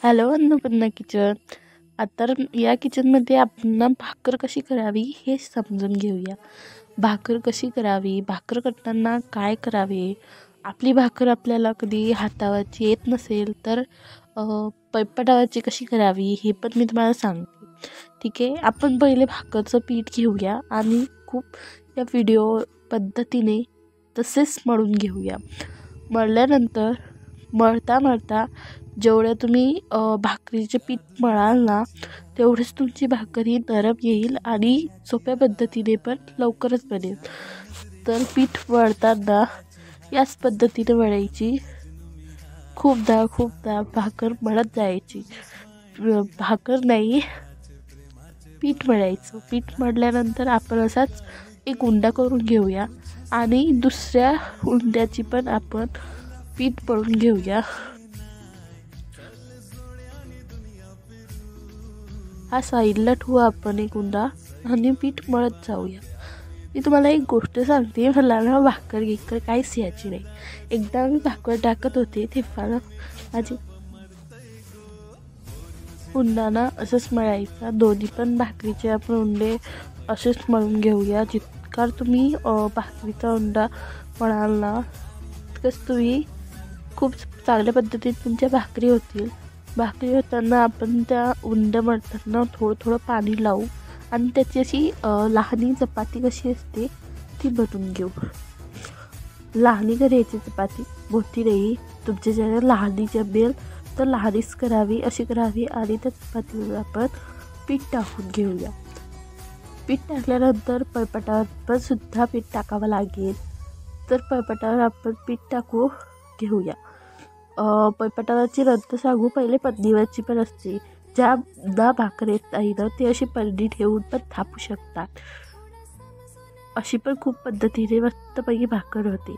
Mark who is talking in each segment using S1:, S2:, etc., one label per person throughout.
S1: Hello Annapurna kitchen. आता या किचनमध्ये आपण भाकर कशी करावी हे समजून घेऊया. भाकर कशी करावी, भाकर करताना काय करावे. आपली भाकर आपल्याला कधी हातावरची येत नसेल तर पळपाटावरची कशी करावी हे पण मी तुम्हाला सांगते. ठीक आहे, आपण पहिले भाकरचं पीठ घेऊया आणि खूप या व्हिडिओ पद्धतीने तसेच मळून घेऊया. मळल्यानंतर मळता मळता जेवढं तुम्ही भाकरीचे पीठ मळाल ना तेवढीच तुमची भाकर ही नरम येईल आणि सोप्या पद्धतीने पण लवकरच बनेल. तर पीठ मळताना याच पद्धतीने मळायची. खूपदा भाकर मळत जायची. भाकर नाही, पीठ मळायचं. पीठ मळल्यानंतर आपण असाच एक उंडा करून घेऊया आणि दुसऱ्या उंड्याची पण आपण पीठ मळून घेऊया. हा साईडला ठेवू आपण एक उंडा आणि पीठ मळत जाऊया. मी तुम्हाला एक गोष्ट सांगते, मला ना भाकर गिकर काहीच यायची नाही. एकदा मी भाकर टाकत होते तेव्हा ना माझी उंडाना असंच मळायचा. दोन्ही पण भाकरीचे आपण उंडे असेच मळून घेऊया. जितका तुम्ही भाकरीचा उंडा मळाल ना तितकंच तुम्ही खूप चांगल्या पद्धतीने तुमच्या भाकरी होतील. भाकरी होताना आपण त्या उंडे मळताना थोडं पाणी लावू आणि त्याची अशी लहानी चपाती कशी असते ती बनवून घेऊ. लहानी करायची चपाती, मोठी नाही. तुमच्या ज्याला लहानी जमेल तर लहानीच करावी, अशी करावी. आणि त्या चपातीवर आपण पीठ टाकून घेऊया. पीठ टाकल्यानंतर पळपाटावर पण सुद्धा पीठ टाकावं लागेल. तर पळपाटावर आपण पीठ टाकू घेऊया. पळपाटावरची नंतर सांगू, पहिले पन्नीवरची पण असते. ज्या ना भाकर येत नाही ना ते अशी पन्नी ठेवून पण थापू शकतात. अशी पण खूप पद्धतीने मस्तपैकी भाकर होते.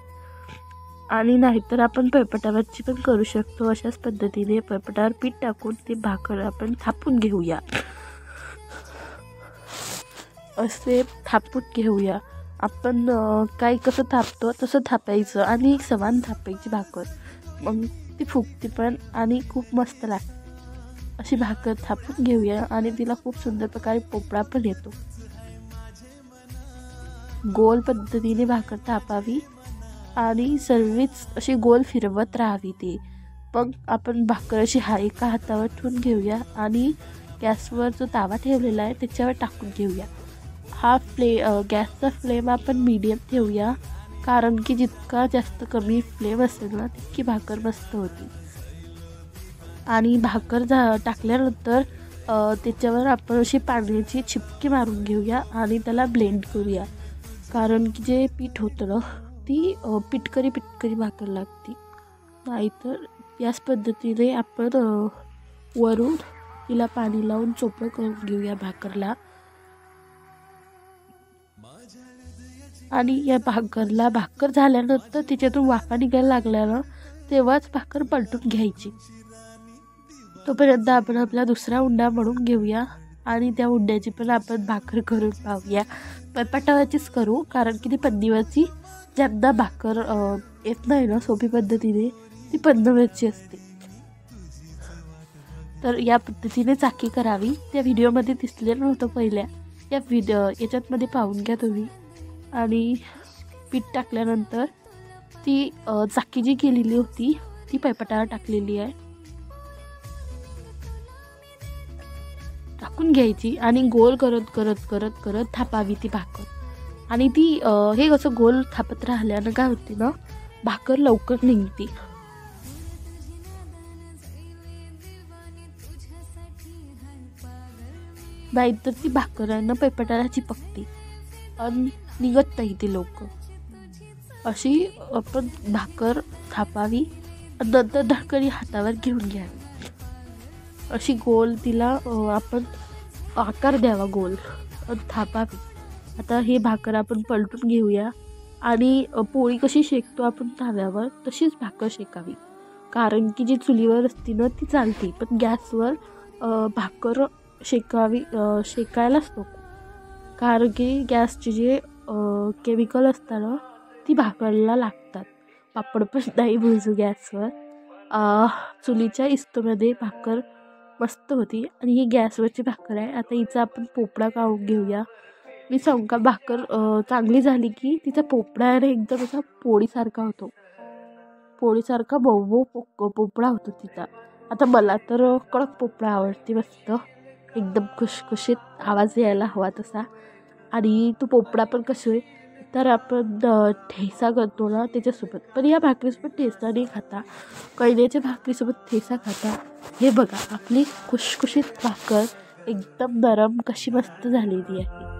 S1: आणि नाहीतर आपण पळपाटावरची पण करू शकतो. अशाच पद्धतीने पळपाटावर पीठ टाकून ती भाकर आपण थापून घेऊया. असे थापून घेऊया आपण. काय कसं थापतो तसं थापायचं आणि समान थापायची भाकर. मग ती फुगते पण आणि खूप मस्त लागते. अशी भाकर थापून घेऊया आणि तिला खूप सुंदर प्रकारे पोपळा पण येतो. गोल पद्धतीने भाकर थापावी आणि सर्वच अशी गोल फिरवत राहावी ती. मग आपण भाकर अशी एका हातावर ठेवून घेऊया आणि गॅसवर जो तावा ठेवलेला आहे त्याच्यावर टाकून घेऊया. गॅसचा फ्लेम आपण मीडियम ठेवूया, कारण की जितका जास्त कमी फ्लेम असेल ना तितकी भाकर मस्त होती. आणि भाकर टाकल्यानंतर त्याच्यावर आपण अशी पाण्याची चिपकी मारून घेऊया आणि त्याला ब्लेंड करूया. कारण की जे पीठ होतं ना ती पिटकरी भाकर लागते. नाहीतर याच पद्धतीने आपण वरून तिला पाणी लावून चोपडं करून घेऊया भाकरला. आणि या भाकर झाल्यानंतर तिच्यातून वाफा निघायला लागल्यानं तेव्हाच भाकर पलटून घ्यायची. तोपर्यंत आपण आपला दुसरा उंडा म्हणून घेऊया आणि त्या उंड्याची पण आपण भाकर करून पाहूया. पळपाटावरचीच करू, कारण की ती पन्नीवरची ज्यांना भाकर येत नाही ना सोपी पद्धतीने ती पन्नीवरची असते. तर या पद्धतीने चाकी करावी. त्या व्हिडिओमध्ये दिसलेलं नव्हतं पहिल्या. याच्यातमध्ये पाहून घ्या तुम्ही. आणि पीठ टाकल्यानंतर ती चाकी जी केलेली होती ती पळपाटावर टाकलेली आहे, टाकून घ्यायची आणि गोल करत थापावी ती भाकर. आणि ती हे कसं गोल थापत राहिल्यानं काय होते ना भाकर लवकर निघते. नाहीतर ती भाकर आहे ना पळपाटाला चिपकते आणि निघत नाही ती लवकर. अशी आपण भाकर थापावी आणि नंतर ढकली हातावर घेऊन घ्यावी. अशी गोल तिला आपण आकार द्यावा गोल आणि थापावी. आता हे भाकर आपण पलटून घेऊया आणि पोळी कशी शेकतो आपण तव्यावर तशीच भाकर शेकावी. कारण की जी चुलीवर असते ना ती चालते, पण गॅसवर भाकर शेकायलाच नको. कारण की गॅसचे जे केमिकल असतात ना ती भाकरला लागतात. पापड पण नाही भाजू गॅसवर. चुलीच्या इस्तूमध्ये भाकर मस्त होती. आणि ही गॅसवरची भाकर आहे. आता हिचा आपण पोपडा काढून घेऊया. मी सांगू का, भाकर चांगली झाली की तिचा पोपडा आहे ना एकदम असा पोळीसारखा होतो. पोळीसारखा मऊ पोपडा होतो तिचा. आता मला तर कडक पोपडा आवडते, मस्त एकदम खुशखुशीत आवाज यायला हवा तसा. आणि तो पोपडा पण कसं आहे तर आपण ठेचा करतो ना त्याच्यासोबत. पण या भाकरीसोबत ठेचा नाही खाता, कैऱ्याच्या भाकरीसोबत ठेचा खाता. हे बघा आपली खुशखुशीत भाकर एकदम नरम कशी मस्त झालेली आहे.